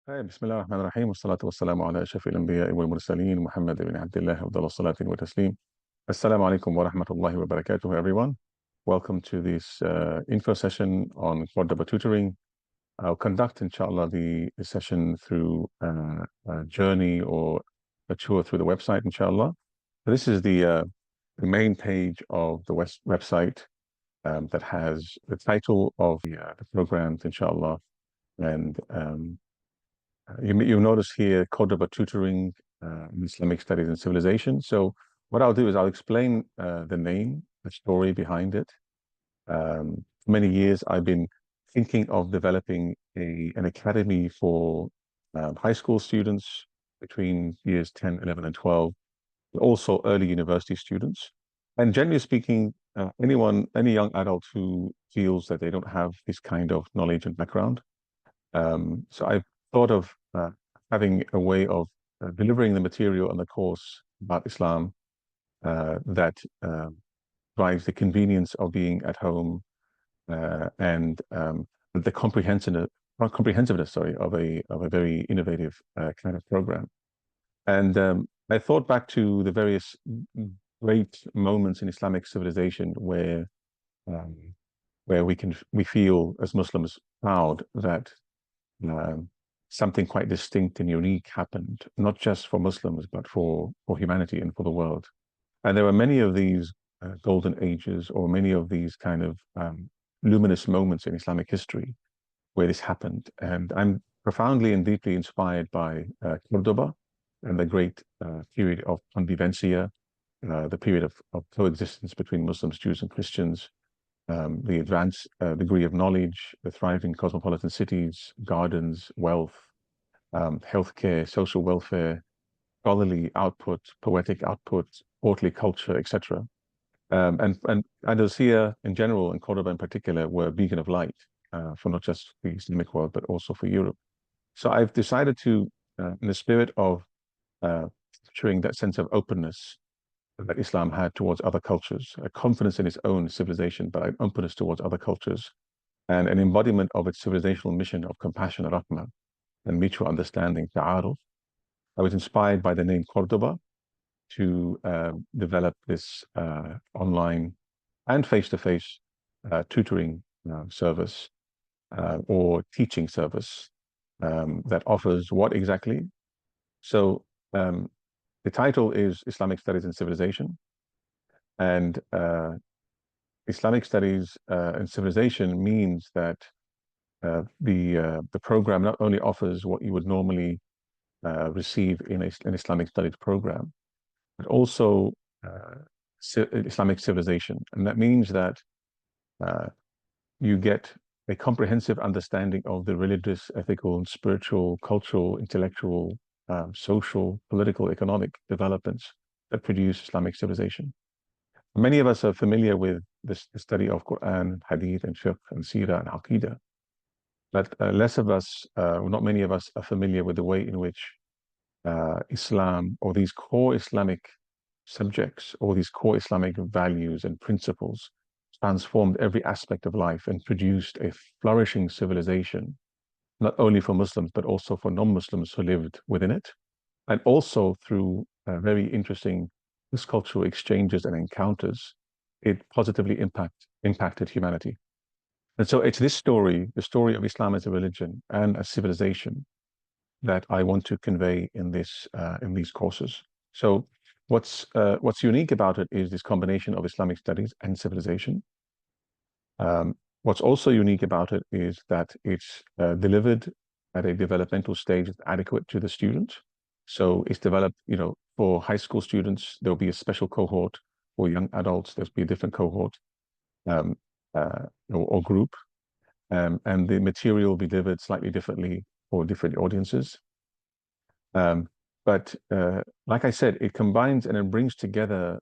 بسم الله الرحمن الرحيم والصلاة والسلام على أشرف الأنبياء والمرسلين محمد بن عبد الله أفضل الصلاة والتسليم. Assalamu alaikum wa rahmatullahi wa barakatuh, everyone. Welcome to this info session on Cordoba tutoring. I'll conduct, inshallah, the session through a journey or a tour through the website, inshallah. This is the main page of the website that has the title of the programs, inshallah, and you'll notice here Cordoba tutoring, Islamic studies and civilization. So what I'll do is I'll explain the name, the story behind it. For many years, I've been thinking of developing an academy for high school students between years 10, 11, and 12, but also early university students. And generally speaking, any young adult who feels that they don't have this kind of knowledge and background. So I've thought of having a way of delivering the material and the course about Islam that drives the convenience of being at home and the comprehensiveness, sorry, of a very innovative kind of program. And I thought back to the various great moments in Islamic civilization um, where we feel as Muslims proud that something quite distinct and unique happened, not just for Muslims, but for humanity and for the world. And there are many of these golden ages or many of these kind of luminous moments in Islamic history where this happened. And I'm profoundly and deeply inspired by Cordoba and the great period of convivencia, the period of coexistence between Muslims, Jews, and Christians, the advanced degree of knowledge, the thriving cosmopolitan cities, gardens, wealth, healthcare, social welfare, scholarly output, poetic output, courtly culture, etc. And Andalusia in general and Cordoba in particular were a beacon of light for not just the Islamic world, but also for Europe. So I've decided to, in the spirit of capturing that sense of openness that Islam had towards other cultures, a confidence in its own civilization, but an openness towards other cultures, and an embodiment of its civilizational mission of compassion, rahmah, and mutual understanding, ta'aruf. I was inspired by the name Cordoba to develop this online and face-to-face tutoring service or teaching service that offers what exactly? So the title is Islamic Studies and Civilization, and Islamic Studies and Civilization means that the program not only offers what you would normally receive in an Islamic studies program, but also Islamic civilization. And that means that you get a comprehensive understanding of the religious, ethical, spiritual, cultural, intellectual, social, political, economic developments that produce Islamic civilization. Many of us are familiar with the study of Quran, Hadith, and Fiqh, and Sirah, and Aqidah. But less of us, not many of us, are familiar with the way in which Islam or these core Islamic subjects or these core Islamic values and principles transformed every aspect of life and produced a flourishing civilization, not only for Muslims, but also for non-Muslims who lived within it, and also through very interesting cross-cultural exchanges and encounters, it positively impacted humanity. And so it's this story, the story of Islam as a religion and a civilization, that I want to convey in these courses. So what's unique about it is this combination of Islamic studies and civilization. What's also unique about it is that it's delivered at a developmental stage that's adequate to the student. So it's developed, for high school students, there'll be a special cohort. For young adults, there'll be a different cohort or group. And the material will be delivered slightly differently for different audiences. But like I said, it combines and it brings together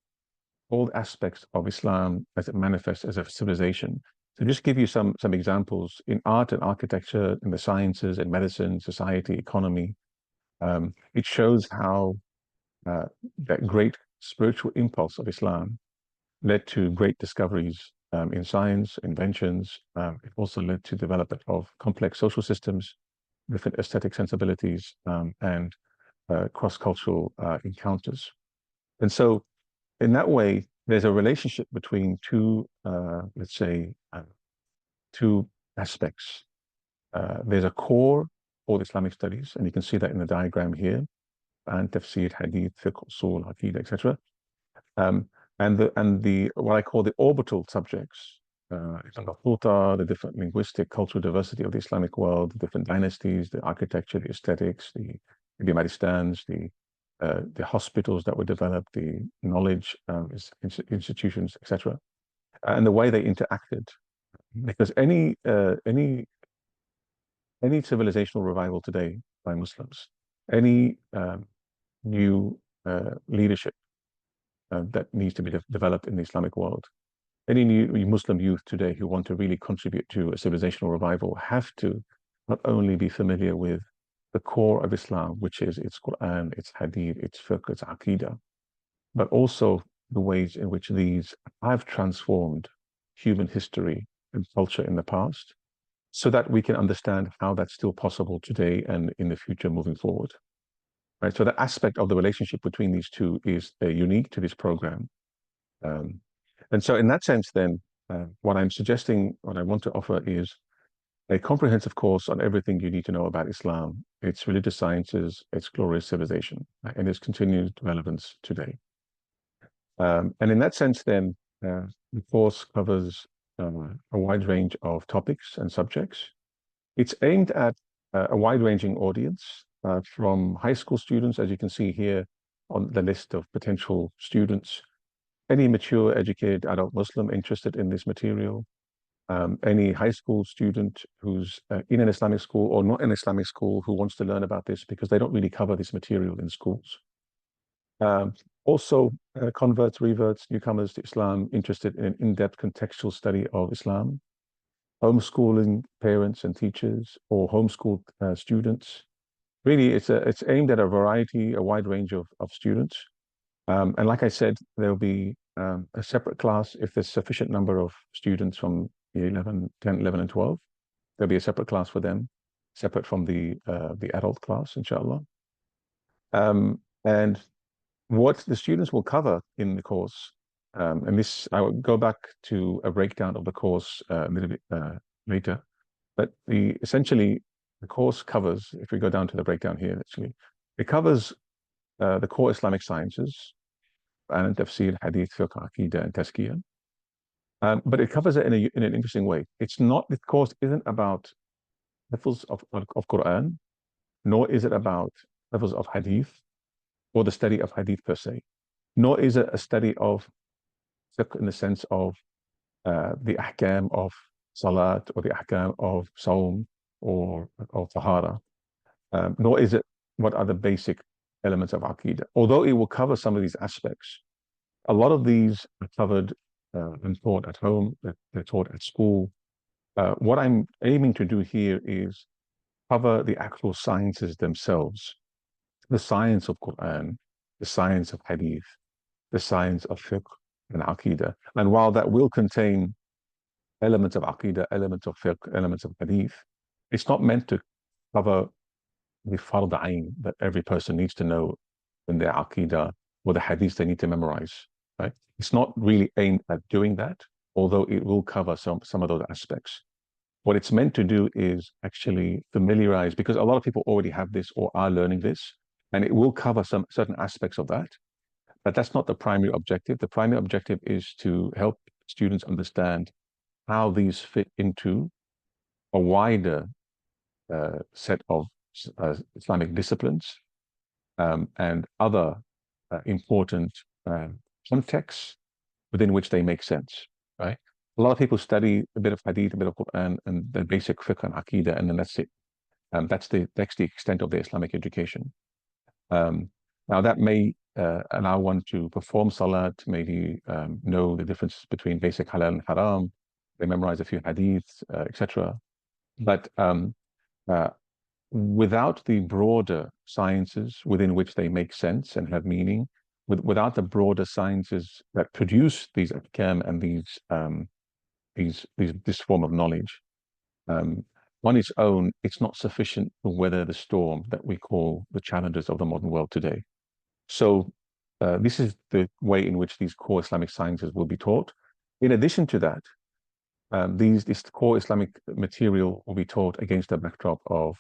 all aspects of Islam as it manifests as a civilization. So just give you some examples in art and architecture, in the sciences, in medicine, society, economy. It shows how that great spiritual impulse of Islam led to great discoveries in science, inventions. It also led to development of complex social systems different aesthetic sensibilities, and cross-cultural encounters. And so in that way, there's a relationship between two, let's say, two aspects. There's a core for Islamic studies, and you can see that in the diagram here, and tafsir, hadith, fiqh, usul, aqidah, etc. And the what I call the orbital subjects, the different linguistic, cultural diversity of the Islamic world, the different dynasties, the architecture, the aesthetics, the Madistans, the hospitals that were developed, the knowledge institutions, etc., and the way they interacted. Because any civilizational revival today by Muslims, any new leadership that needs to be developed in the Islamic world, any new Muslim youth today who want to really contribute to a civilizational revival have to not only be familiar with the core of Islam, which is its Quran, its Hadith, its fiqh, its Aqidah, but also the ways in which these have transformed human history and culture in the past, so that we can understand how that's still possible today and in the future moving forward. Right? So the aspect of the relationship between these two is unique to this program. And so in that sense, then, what I'm suggesting, what I want to offer is a comprehensive course on everything you need to know about Islam, its religious sciences, its glorious civilization, and its continued relevance today. And in that sense, then, the course covers a wide range of topics and subjects. It's aimed at a wide-ranging audience, from high school students, as you can see here on the list of potential students, any mature, educated adult Muslim interested in this material, any high school student who's in an Islamic school or not in Islamic school who wants to learn about this because they don't really cover this material in schools. Also, converts, reverts, newcomers to Islam interested in an in-depth contextual study of Islam, homeschooling parents and teachers, or homeschooled students. Really, it's aimed at a variety, a wide range of students. And like I said, there'll be a separate class if there's sufficient number of students from year 11, 10, 11, and 12. There'll be a separate class for them, separate from the adult class, inshallah. And what the students will cover in the course, and this, I will go back to a breakdown of the course a little bit later, but essentially the course covers, if we go down to the breakdown here, actually, it covers the core Islamic sciences, and tafsir, hadith, fiqh, aqidah, and tazkiyah. But it covers it in an interesting way. It's not, the course isn't about levels of Quran, nor is it about levels of hadith, or the study of hadith per se, nor is it a study of fiqh in the sense of the ahkam of salat, or the ahkam of sawm, or tahara, nor is it what are the basic elements of aqidah. Although it will cover some of these aspects, a lot of these are covered and taught at home, they're taught at school. What I'm aiming to do here is cover the actual sciences themselves, the science of Quran, the science of hadith, the science of fiqh and aqidah. And while that will contain elements of aqidah, elements of fiqh, elements of hadith, it's not meant to cover the fard ayn that every person needs to know in their aqidah, or the hadiths they need to memorize, right? It's not really aimed at doing that, although it will cover some of those aspects. What it's meant to do is actually familiarize, because a lot of people already have this or are learning this, and it will cover some certain aspects of that, but that's not the primary objective. The primary objective is to help students understand how these fit into a wider set of Islamic disciplines, and other important contexts within which they make sense, right? A lot of people study a bit of hadith, a bit of Quran, and the basic fiqh and aqidah, and then that's it. That's the extent of their Islamic education. Now that may allow one to perform salat, maybe know the difference between basic halal and haram, they memorize a few hadiths, etc. But without the broader sciences within which they make sense and have meaning, without the broader sciences that produce these ahkam and this form of knowledge, on its own, it's not sufficient to weather the storm that we call the challenges of the modern world today. So this is the way in which these core Islamic sciences will be taught. In addition to that, this core Islamic material will be taught against the backdrop of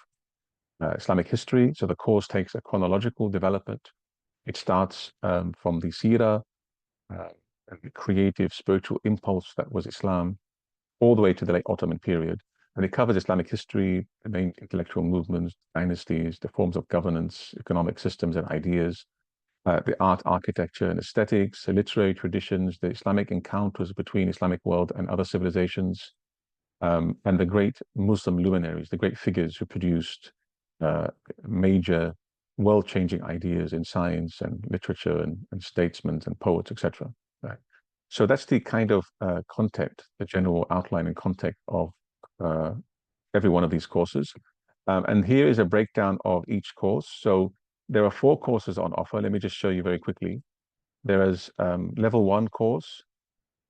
Islamic history. So the course takes a chronological development. It starts from the seerah, and the creative spiritual impulse that was Islam, all the way to the late Ottoman period. And it covers Islamic history, the main intellectual movements, dynasties, the forms of governance, economic systems and ideas, the art, architecture, and aesthetics, the literary traditions, the Islamic encounters between Islamic world and other civilizations, and the great Muslim luminaries, the great figures who produced major world-changing ideas in science and literature and statesmen and poets, etc. Right. So that's the kind of context, the general outline and context of every one of these courses. And here is a breakdown of each course. So there are 4 courses on offer. Let me just show you very quickly. There is level 1 course,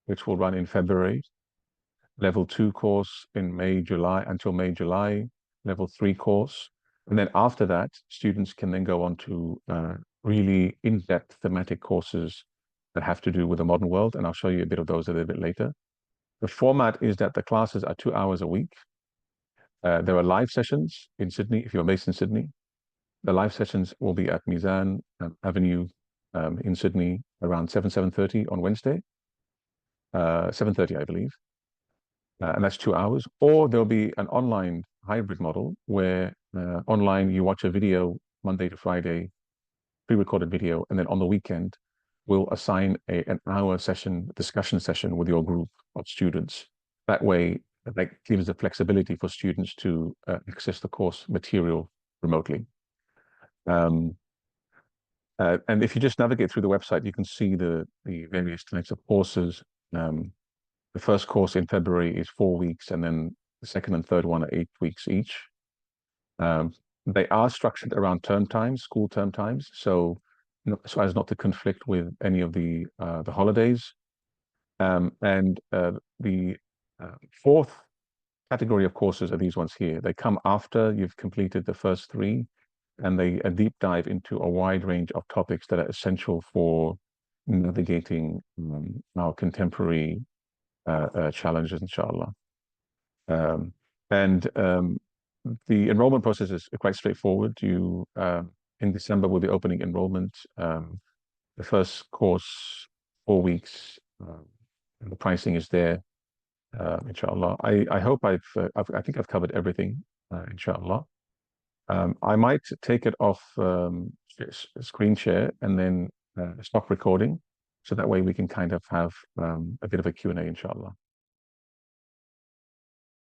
which will run in February. Level 2 course in May, July, until May, July. Level 3 course. And then after that, students can then go on to really in-depth thematic courses that have to do with the modern world. And I'll show you a bit of those a little bit later. The format is that the classes are 2 hours a week. There are live sessions in Sydney, if you're based in Sydney. The live sessions will be at Mizan Avenue in Sydney around 7:30 on Wednesday. 7:30, I believe. And that's 2 hours. Or there'll be an online hybrid model where online you watch a video Monday to Friday, pre-recorded video, and then on the weekend we'll assign an hour session, discussion session with your group of students. That way, that gives the flexibility for students to access the course material remotely. And if you just navigate through the website, you can see the various types of courses. The first course in February is 4 weeks, and then the second and third one are 8 weeks each. They are structured around term times, school term times, so as not to conflict with any of the holidays. And the fourth category of courses are these ones here. They come after you've completed the first 3, and they a deep dive into a wide range of topics that are essential for navigating our contemporary challenges, inshallah. The enrollment process is quite straightforward. You in December will be opening enrollment. The first course, 4 weeks, and the pricing is there, inshallah. I hope I think I've covered everything, inshallah. I might take it off screen share and then stop recording, so that way we can kind of have a bit of a Q&A, inshallah.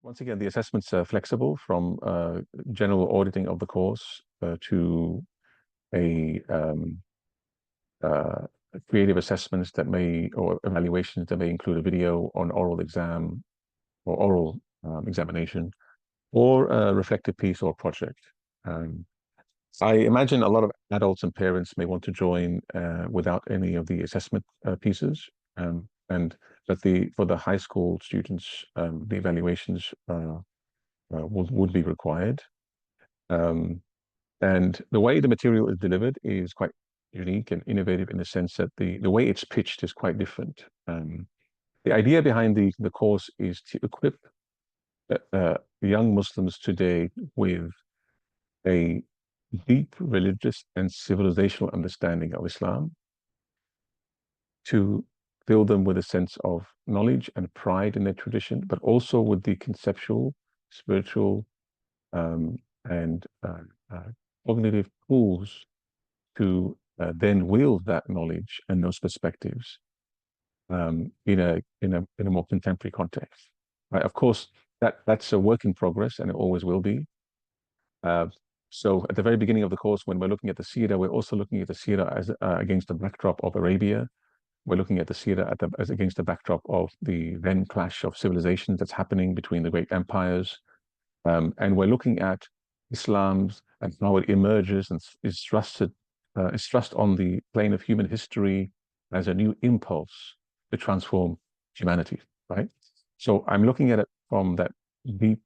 Once again, the assessments are flexible from general auditing of the course to creative assessments that may, or evaluations that may include a video on oral exam or oral examination, or a reflective piece or project. I imagine a lot of adults and parents may want to join without any of the assessment pieces, but for the high school students, the evaluations would be required. And the way the material is delivered is quite unique and innovative in the sense that the way it's pitched is quite different. The idea behind the course is to equip young Muslims today with a deep religious and civilizational understanding of Islam, to fill them with a sense of knowledge and pride in their tradition, but also with the conceptual, spiritual, and cognitive tools to then wield that knowledge and those perspectives in a more contemporary context. Right? Of course, that's a work in progress, and it always will be. So at the very beginning of the course, when we're looking at the seerah, we're also looking at the seerah as against the backdrop of Arabia. We're looking at the seerah as against the backdrop of the then clash of civilizations that's happening between the great empires. And we're looking at Islam's and how it emerges and is thrust on the plane of human history as a new impulse to transform humanity, right? So I'm looking at it from that deep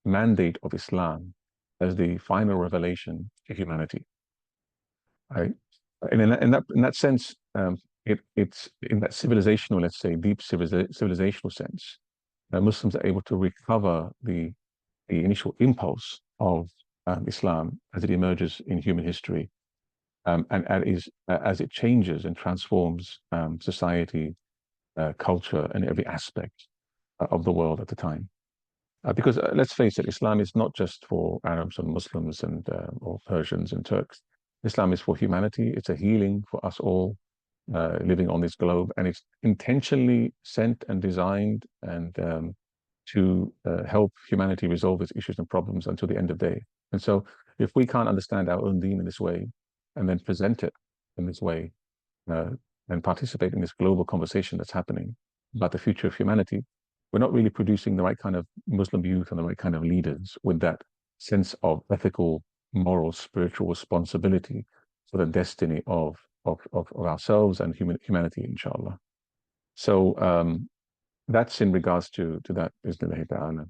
mandate of Islam as the final revelation to humanity. Right? And in that sense, it's in that civilizational, let's say, deep civilizational sense, Muslims are able to recover the initial impulse of Islam as it emerges in human history, and as it changes and transforms society, culture, and every aspect of the world at the time. Because let's face it, Islam is not just for Arabs and Muslims and or Persians and Turks. Islam is for humanity. It's a healing for us all living on this globe, and it's intentionally sent and designed and to help humanity resolve its issues and problems until the end of day. And so, if we can't understand our own deen in this way, and then present it in this way, uh, and participate in this global conversation that's happening about the future of humanity, we're not really producing the right kind of Muslim youth and the right kind of leaders with that sense of ethical, moral, spiritual responsibility for the destiny of ourselves and humanity, inshallah. So that's in regards to that, Bismillah ta'ala.